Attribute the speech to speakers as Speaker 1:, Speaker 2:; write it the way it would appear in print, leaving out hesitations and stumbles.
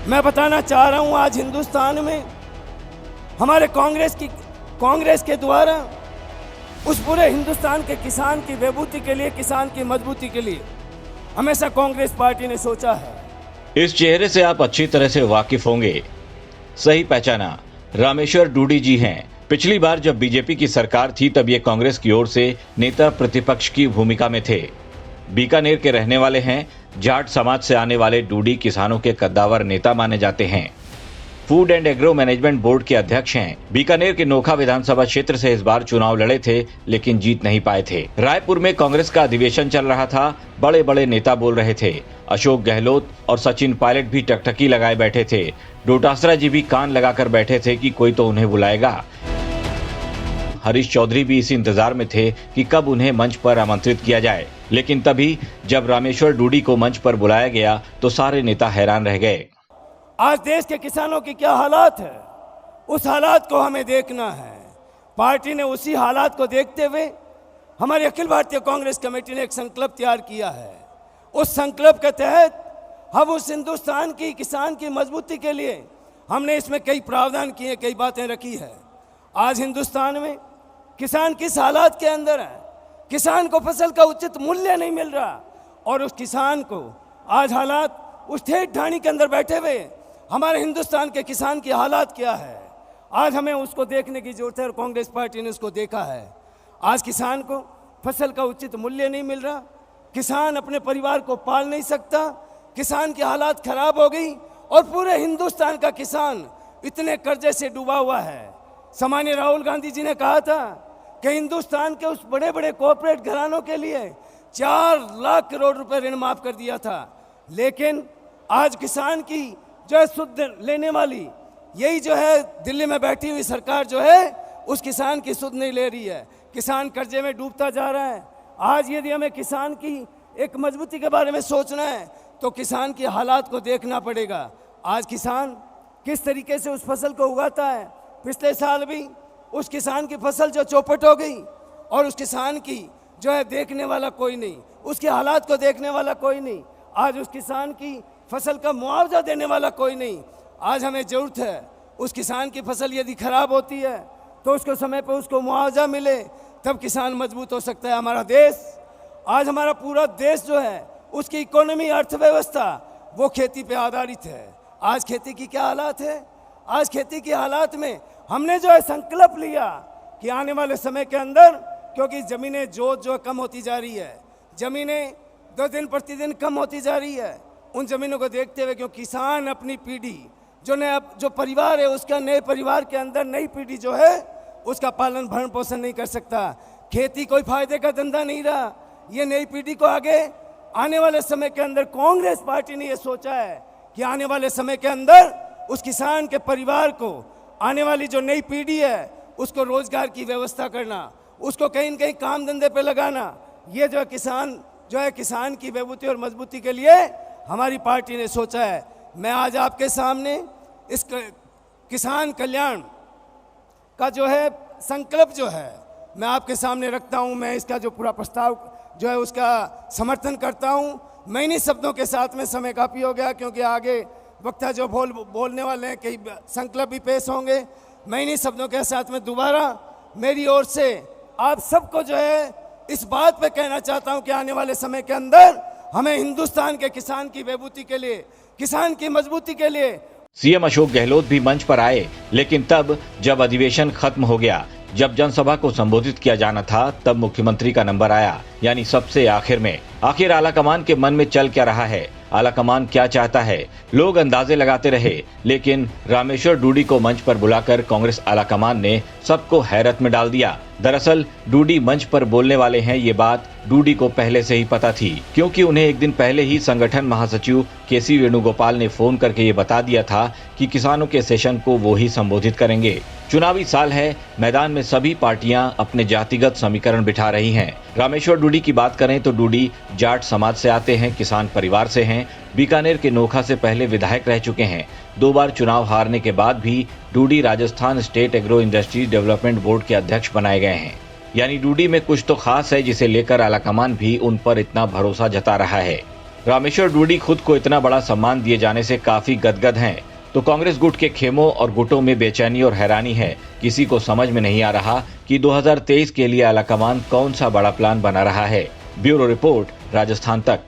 Speaker 1: मैं बताना चाह रहा हूं आज हिंदुस्तान में हमारे कांग्रेस के द्वारा उस पूरे हिंदुस्तान के किसान की बेबूती के लिए, किसान की मजबूती के लिए हमेशा कांग्रेस पार्टी ने सोचा है।
Speaker 2: इस चेहरे से आप अच्छी तरह से वाकिफ होंगे। सही पहचाना, रामेश्वर डूडी जी हैं। पिछली बार जब बीजेपी की सरकार थी तब ये कांग्रेस की ओर से नेता प्रतिपक्ष की भूमिका में थे। बीकानेर के रहने वाले हैं। जाट समाज से आने वाले डूडी किसानों के कद्दावर नेता माने जाते हैं। Food and agro management board के अध्यक्ष हैं। बीकानेर के नोखा विधानसभा क्षेत्र से इस बार चुनाव लड़े थे लेकिन जीत नहीं पाए थे। रायपुर में कांग्रेस का अधिवेशन चल रहा था। बड़े बड़े नेता बोल रहे थे। अशोक गहलोत और सचिन पायलट भी टकटकी लगाए बैठे थे। डोटासरा जी भी कान लगाकर बैठे थे कि कोई तो उन्हें बुलाएगा। हरीश चौधरी भी इसी इंतजार में थे कि कब उन्हें मंच पर आमंत्रित किया जाए। लेकिन तभी जब रामेश्वर डूडी को मंच पर बुलाया गया तो सारे नेता हैरान रह गए।
Speaker 1: आज देश के किसानों की क्या हालात है, उस हालात को हमें देखना है। पार्टी ने उसी हालात को देखते हुए हमारी अखिल भारतीय कांग्रेस कमेटी ने एक संकल्प तैयार किया है। उस संकल्प के तहत हम उस हिंदुस्तान की किसान की मजबूती के लिए हमने इसमें कई प्रावधान किए, कई बातें रखी है। आज हिंदुस्तान में किसान किस हालात के अंदर है, किसान को फसल का उचित मूल्य नहीं मिल रहा और उस किसान को आज हालात उस ठेठ ढाणी के अंदर बैठे हुए हमारे हिंदुस्तान के किसान की हालात क्या है, आज हमें उसको देखने की जरूरत है और कांग्रेस पार्टी ने उसको देखा है। आज किसान को फसल का उचित मूल्य नहीं मिल रहा, किसान अपने परिवार को पाल नहीं सकता, किसान की हालात खराब हो गई और पूरे हिंदुस्तान का किसान इतने कर्जे से डूबा हुआ है। सामान्य राहुल गांधी जी ने कहा था कि हिंदुस्तान के उस बड़े बड़े कॉर्पोरेट घरानों के लिए 4 लाख करोड़ रुपए ऋण माफ कर दिया था, लेकिन आज किसान की जो है सुध लेने वाली यही जो है दिल्ली में बैठी हुई सरकार जो है उस किसान की सुध नहीं ले रही है। किसान कर्जे में डूबता जा रहा है। आज यदि हमें किसान की एक मजबूती के बारे में सोचना है तो किसान की हालात को देखना पड़ेगा। आज किसान किस तरीके से उस फसल को उगाता है। पिछले साल भी उस किसान की फसल जो चौपट हो गई और उस किसान की जो है देखने वाला कोई नहीं, उसके हालात को देखने वाला कोई नहीं। आज उस किसान की फसल का मुआवजा देने वाला कोई नहीं। आज हमें ज़रूरत है उस किसान की फसल यदि खराब होती है तो उसको समय पर उसको मुआवजा मिले, तब किसान मजबूत हो सकता है। हमारा देश, आज हमारा पूरा देश जो है उसकी इकोनॉमी, अर्थव्यवस्था वो खेती पे आधारित है। आज खेती की क्या हालात है, आज खेती की हालात में हमने जो है संकल्प लिया कि आने वाले समय के अंदर, क्योंकि ज़मीनें जो कम होती जा रही है, ज़मीनें दिन प्रतिदिन कम होती जा रही है, उन ज़मीनों को देखते हुए क्योंकि किसान अपनी पीढ़ी जो परिवार है उसका नए परिवार के अंदर नई पीढ़ी जो है उसका पालन भरण पोषण नहीं कर सकता। खेती कोई फायदे का धंधा नहीं रहा। ये नई पीढ़ी को आगे आने वाले समय के अंदर कांग्रेस पार्टी ने ये सोचा है कि आने वाले समय के अंदर उस किसान के परिवार को, आने वाली जो नई पीढ़ी है उसको रोजगार की व्यवस्था करना, उसको कहीं न कहीं काम धंधे पे लगाना, ये जो किसान की बेबूती और मजबूती के लिए हमारी पार्टी ने सोचा है। मैं आज आपके सामने इस किसान कल्याण का जो है संकल्प जो है मैं आपके सामने रखता हूं। मैं इसका जो पूरा प्रस्ताव जो है उसका समर्थन करता हूं। मैं इन्हीं शब्दों के साथ में, समय काफ़ी हो गया क्योंकि आगे वक्ता जो बोलने वाले हैं कई संकल्प भी पेश होंगे। मैं इन्हीं शब्दों के साथ में दोबारा मेरी ओर से आप सबको जो है इस बात पे कहना चाहता हूं कि आने वाले समय के अंदर हमें हिंदुस्तान के किसान की बेबूती के लिए, किसान की मजबूती के लिए।
Speaker 2: सीएम अशोक गहलोत भी मंच पर आए, लेकिन तब जब अधिवेशन खत्म हो गया, जब जनसभा को संबोधित किया जाना था, तब मुख्यमंत्री का नंबर आया, यानी सबसे आखिर में। आखिर आलाकमान के मन में चल क्या रहा है, आलाकमान क्या चाहता है, लोग अंदाजे लगाते रहे, लेकिन रामेश्वर डूडी को मंच पर बुलाकर कांग्रेस आलाकमान ने सबको हैरत में डाल दिया। दरअसल डूडी मंच पर बोलने वाले हैं, ये बात डूडी को पहले से ही पता थी, क्योंकि उन्हें एक दिन पहले ही संगठन महासचिव केसी वेणुगोपाल ने फोन करके ये बता दिया था कि किसानों के सेशन को वो ही संबोधित करेंगे। चुनावी साल है, मैदान में सभी पार्टियां अपने जातिगत समीकरण बिठा रही हैं। रामेश्वर डूडी की बात करें तो डूडी जाट समाज से आते हैं, किसान परिवार से हैं, बीकानेर के नोखा से पहले विधायक रह चुके हैं। 2 बार चुनाव हारने के बाद भी Dudi Rajasthan state agro industry development board के अध्यक्ष बनाए गए हैं। यानी डूडी में कुछ तो खास है जिसे लेकर आलाकमान भी उन पर इतना भरोसा जता रहा है। रामेश्वर डूडी खुद को इतना बड़ा सम्मान दिए जाने से काफी गदगद हैं, तो कांग्रेस गुट के खेमों और गुटों में बेचैनी और हैरानी है। किसी को समझ में नहीं आ रहा कि 2023 के लिए आलाकमान कौन सा बड़ा प्लान बना रहा है। ब्यूरो रिपोर्ट, राजस्थान तक।